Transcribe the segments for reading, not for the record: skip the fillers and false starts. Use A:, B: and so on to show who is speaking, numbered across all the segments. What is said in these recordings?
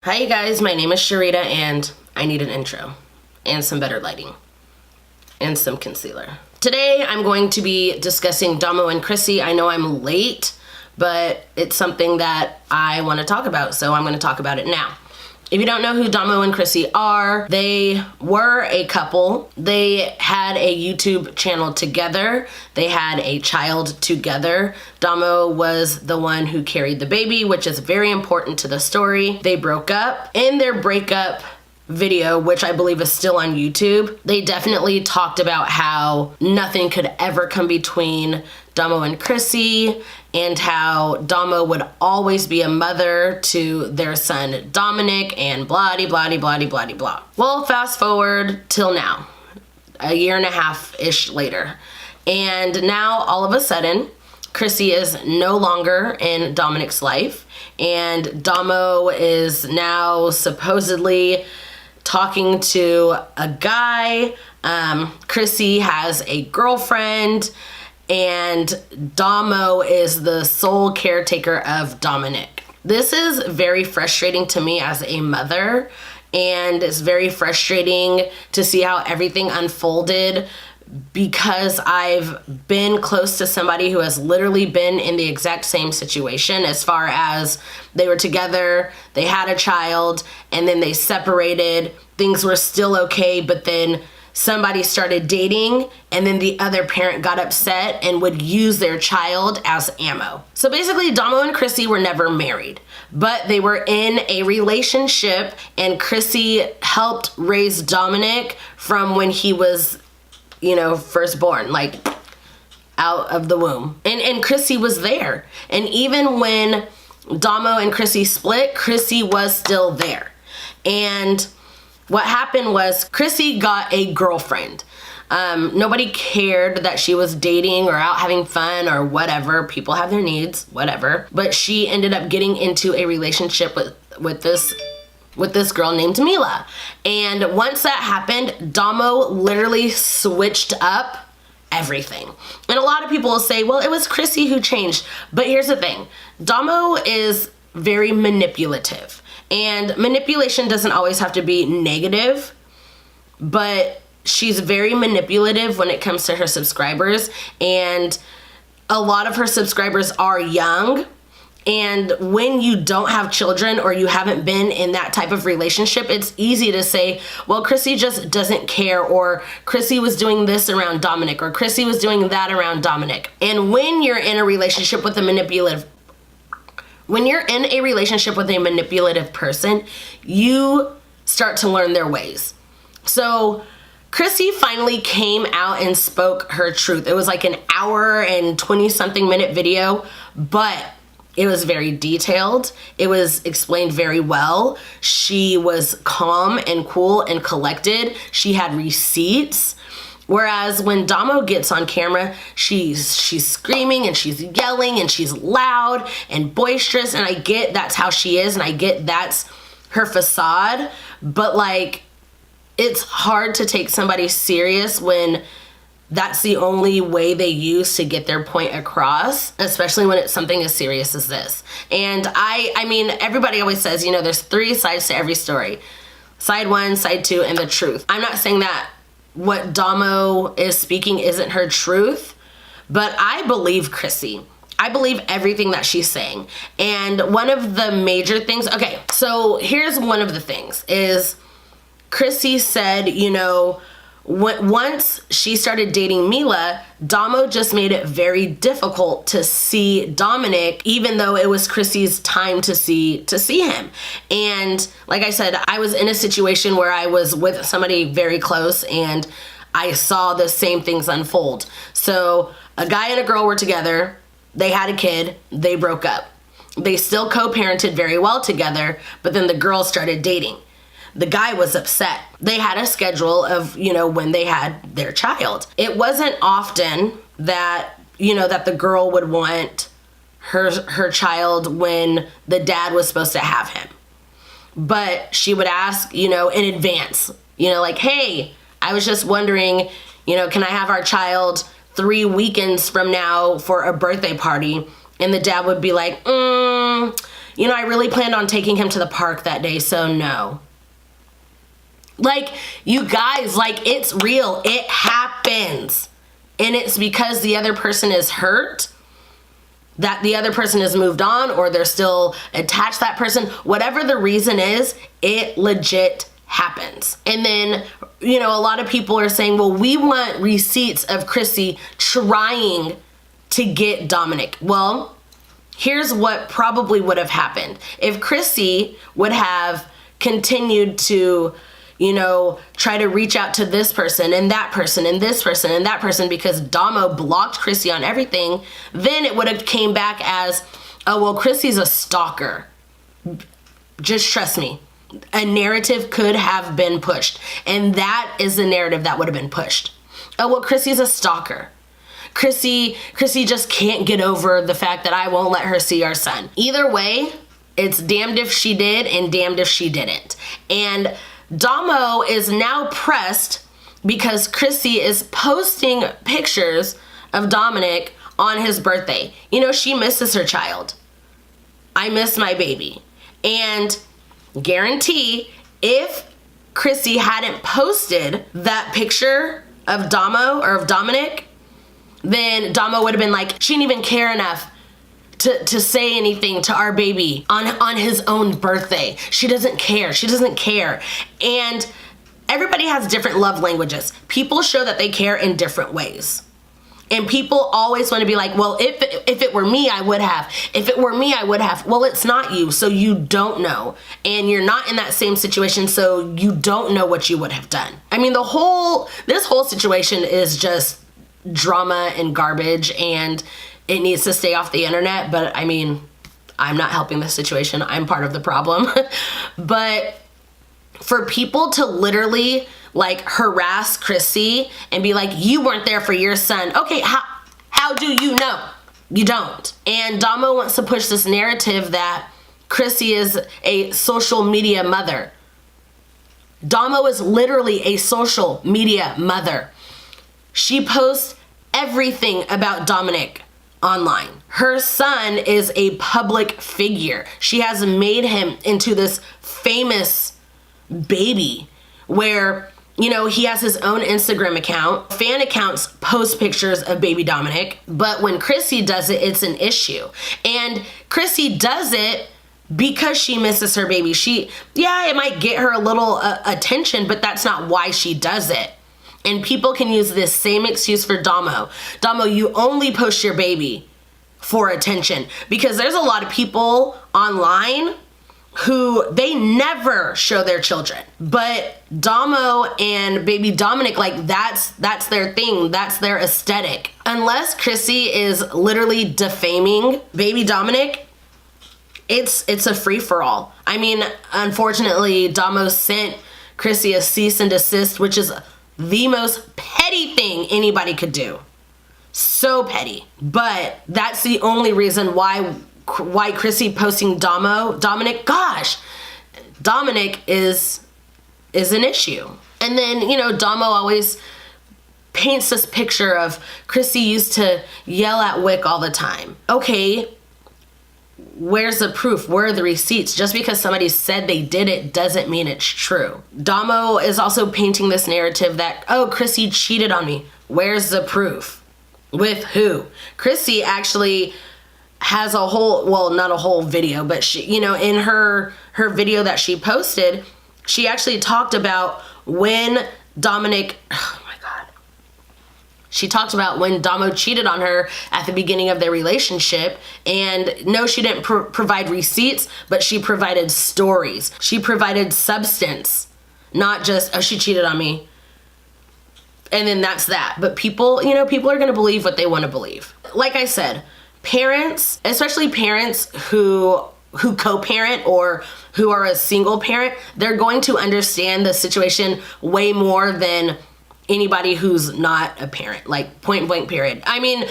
A: Hi you guys, my name is Cherita and I need an intro and some better lighting and some concealer. Today I'm going to be discussing Damo and Crissy. I know I'm late, but it's something that I want to talk about, so I'm going to talk about it now. If you don't know who Damo and Crissy are, they were a couple. They had a YouTube channel together. They had a child together. Damo was the one who carried the baby, which is very important to the story. They broke up. In their breakup video, which I believe is still on YouTube, they definitely talked about how nothing could ever come between Damo and Crissy, and how Damo would always be a mother to their son Dominic, and blah-de-blah-de-blah-de-blah-de-blah. Well, fast forward till now, a year and a half-ish later, and now all of a sudden Crissy is no longer in Dominic's life, and Damo is now supposedly talking to a guy. Crissy has a girlfriend, and Damo is the sole caretaker of Dominic. This is very frustrating to me as a mother, and it's very frustrating to see how everything unfolded, because I've been close to somebody who has literally been in the exact same situation, as far as they were together, they had a child, and then they separated. Things were still okay, but then somebody started dating, and then the other parent got upset and would use their child as ammo. So basically, Damo and Crissy were never married, but they were in a relationship, and Crissy helped raise Dominic from when he was, first born, like out of the womb. And Crissy was there. And even when Damo and Crissy split, Crissy was still there. And what happened was Crissy got a girlfriend. Nobody cared that she was dating or out having fun or whatever. People have their needs, whatever. But she ended up getting into a relationship with this girl named Mila. And once that happened, Damo literally switched up everything. And a lot of people will say, well, it was Crissy who changed. But here's the thing. Damo is very manipulative. And manipulation doesn't always have to be negative, but she's very manipulative when it comes to her subscribers. And a lot of her subscribers are young. And when you don't have children, or you haven't been in that type of relationship, it's easy to say, well, Crissy just doesn't care, or Crissy was doing this around Dominic, or Crissy was doing that around Dominic. And when you're in a relationship with a manipulative person, you start to learn their ways. So Crissy finally came out and spoke her truth. It was like an hour and 20-something minute video, but it was very detailed. It was explained very well. She was calm and cool and collected. She had receipts. Whereas when Damo gets on camera, she's screaming and she's yelling and she's loud and boisterous, and I get that's how she is, and I get that's her facade, but like, it's hard to take somebody serious when that's the only way they use to get their point across, especially when it's something as serious as this. And I mean, everybody always says, there's 3 sides to every story. Side 1, side 2, and the truth. I'm not saying that what Damo is speaking isn't her truth, but I believe Crissy. I believe everything that she's saying. And one of the major things, okay, so here's one of the things, is Crissy said, once she started dating Mila, Damo just made it very difficult to see Dominic, even though it was Crissy's time to see him. And like I said, I was in a situation where I was with somebody very close, and I saw the same things unfold. So a guy and a girl were together, they had a kid, they broke up. They still co-parented very well together, but then the girl started dating. The guy was upset. They had a schedule of, when they had their child. It wasn't often that, that the girl would want her child when the dad was supposed to have him. But she would ask, in advance, like, hey, I was just wondering, can I have our child 3 weekends from now for a birthday party? And the dad would be like, you know, I really planned on taking him to the park that day, so no. Like, you guys, like, it's real. It happens. And it's because the other person is hurt, that the other person has moved on, or they're still attached to that person. Whatever the reason is, it legit happens. And then, you know, a lot of people are saying, well, we want receipts of Crissy trying to get Dominic. Well, here's what probably would have happened. If Crissy would have continued to, you know, try to reach out to this person and that person and this person and that person because Damo blocked Crissy on everything, then it would have came back as, oh, well, Crissy's a stalker. Just trust me. A narrative could have been pushed. And that is the narrative that would have been pushed. Oh, well, Crissy's a stalker. Crissy just can't get over the fact that I won't let her see our son. Either way, it's damned if she did and damned if she didn't. And Damo is now pressed because Crissy is posting pictures of Dominic on his birthday. You know, she misses her child. I miss my baby. And guarantee if Crissy hadn't posted that picture of Damo or of Dominic, then Damo would have been like, she didn't even care enough to say anything to our baby on his own birthday. She doesn't care. She doesn't care. And everybody has different love languages. People show that they care in different ways. And people always want to be like, well, if it were me, I would have. If it were me, I would have. Well, it's not you, so you don't know. And you're not in that same situation, so you don't know what you would have done. I mean, this whole situation is just drama and garbage, and it needs to stay off the internet. But I mean, I'm not helping the situation. I'm part of the problem. But for people to literally like harass Crissy and be like, you weren't there for your son. Okay, how do you know? You don't. And Damo wants to push this narrative that Crissy is a social media mother. Damo is literally a social media mother. She posts everything about Dominic online. Her son is a public figure. She has made him into this famous baby where, you know, he has his own Instagram account. Fan accounts post pictures of baby Dominic, but when Crissy does it, it's an issue. And Crissy does it because she misses her baby. It might get her a little attention, but that's not why she does it. And people can use this same excuse for Damo. Damo, you only post your baby for attention, because there's a lot of people online who they never show their children. But Damo and baby Dominic, like that's their thing. That's their aesthetic. Unless Crissy is literally defaming baby Dominic, it's a free-for-all. I mean, unfortunately, Damo sent Crissy a cease and desist, which is the most petty thing anybody could do. So petty. But that's the only reason why Crissy posting Dominic, gosh, Dominic is an issue. And then, you know, Damo always paints this picture of Crissy used to yell at Wick all the time. Okay, where's the proof? Where are the receipts? Just because somebody said they did it doesn't mean it's true. Damo is also painting this narrative that, oh, Crissy cheated on me. Where's the proof? With who? Crissy actually has a whole, well, not a whole video, but she, you know, in her video that she posted, she actually talked about when Dominic, oh my God. She talked about when Damo cheated on her at the beginning of their relationship. And no, she didn't provide receipts, but she provided stories. She provided substance, not just, oh, she cheated on me. And then that's that. But people, you know, people are going to believe what they want to believe. Like I said, parents, especially parents who co-parent or who are a single parent, they're going to understand the situation way more than anybody who's not a parent, like point blank period. I mean,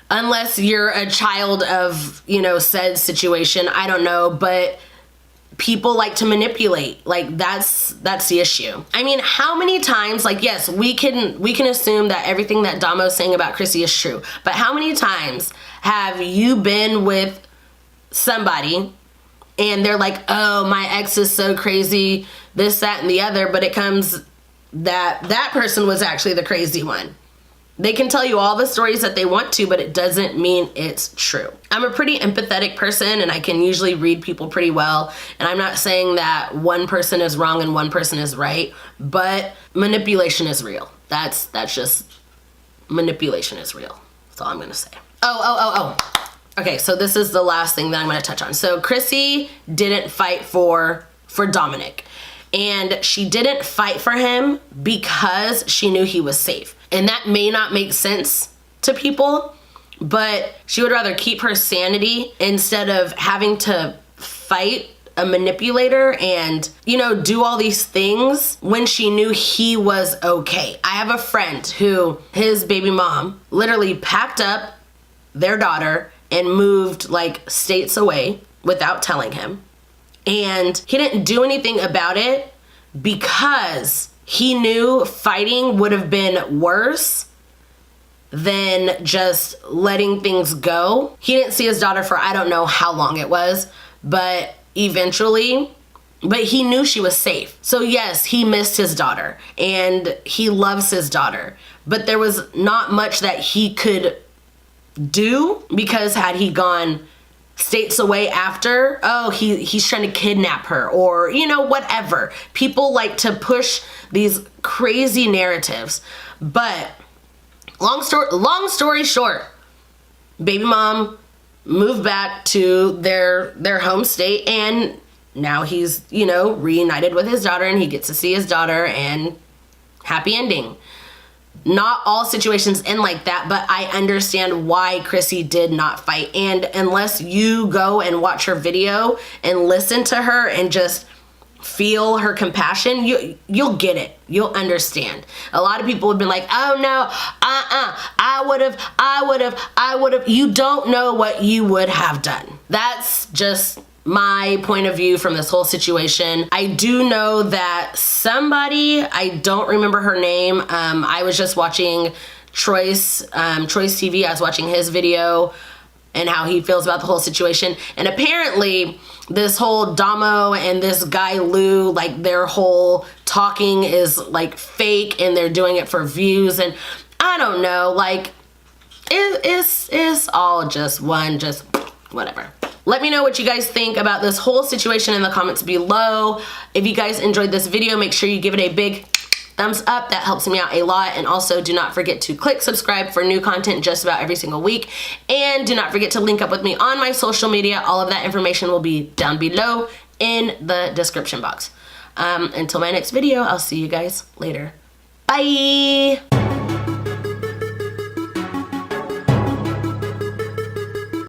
A: unless you're a child of, you know, said situation, I don't know, but people like to manipulate. Like that's the issue. I mean, how many times, like, yes, we can assume that everything that Damo's saying about Crissy is true, but how many times have you been with somebody and they're like, oh, my ex is so crazy, this, that, and the other, but it comes that that person was actually the crazy one. They can tell you all the stories that they want to, but it doesn't mean it's true. I'm a pretty empathetic person, and I can usually read people pretty well. And I'm not saying that one person is wrong and one person is right, but manipulation is real. That's just, manipulation is real. That's all I'm gonna say. Oh. Okay, so this is the last thing that I'm gonna touch on. So Crissy didn't fight for Dominic. And she didn't fight for him because she knew he was safe. And that may not make sense to people, but she would rather keep her sanity instead of having to fight a manipulator and, you know, do all these things when she knew he was okay. I have a friend who, his baby mom literally packed up their daughter and moved like states away without telling him. And he didn't do anything about it because he knew fighting would have been worse than just letting things go. He didn't see his daughter for I don't know how long it was, but eventually, but he knew she was safe. So yes, he missed his daughter and he loves his daughter, but there was not much that he could do because had he gone states away after, oh, he's trying to kidnap her, or, you know, whatever. People like to push these crazy narratives. But long story short, baby mom moved back to their home state, and now he's, you know, reunited with his daughter, and he gets to see his daughter, and happy ending. Not all situations end like that, but I understand why Crissy did not fight. And unless you go and watch her video and listen to her and just feel her compassion, you'll get it. You'll understand. A lot of people have been like, oh no, I would have. You don't know what you would have done. That's just my point of view from this whole situation. I do know that somebody, I don't remember her name, I was just watching Troy's TV, I was watching his video and how he feels about the whole situation, and apparently this whole Damo and this guy Lou, like their whole talking is like fake and they're doing it for views, and I don't know, like it's all just whatever. Let me know what you guys think about this whole situation in the comments below. If you guys enjoyed this video, make sure you give it a big thumbs up. That helps me out a lot. And also do not forget to click subscribe for new content just about every single week. And do not forget to link up with me on my social media. All of that information will be down below in the description box. Until my next video, I'll see you guys later. Bye!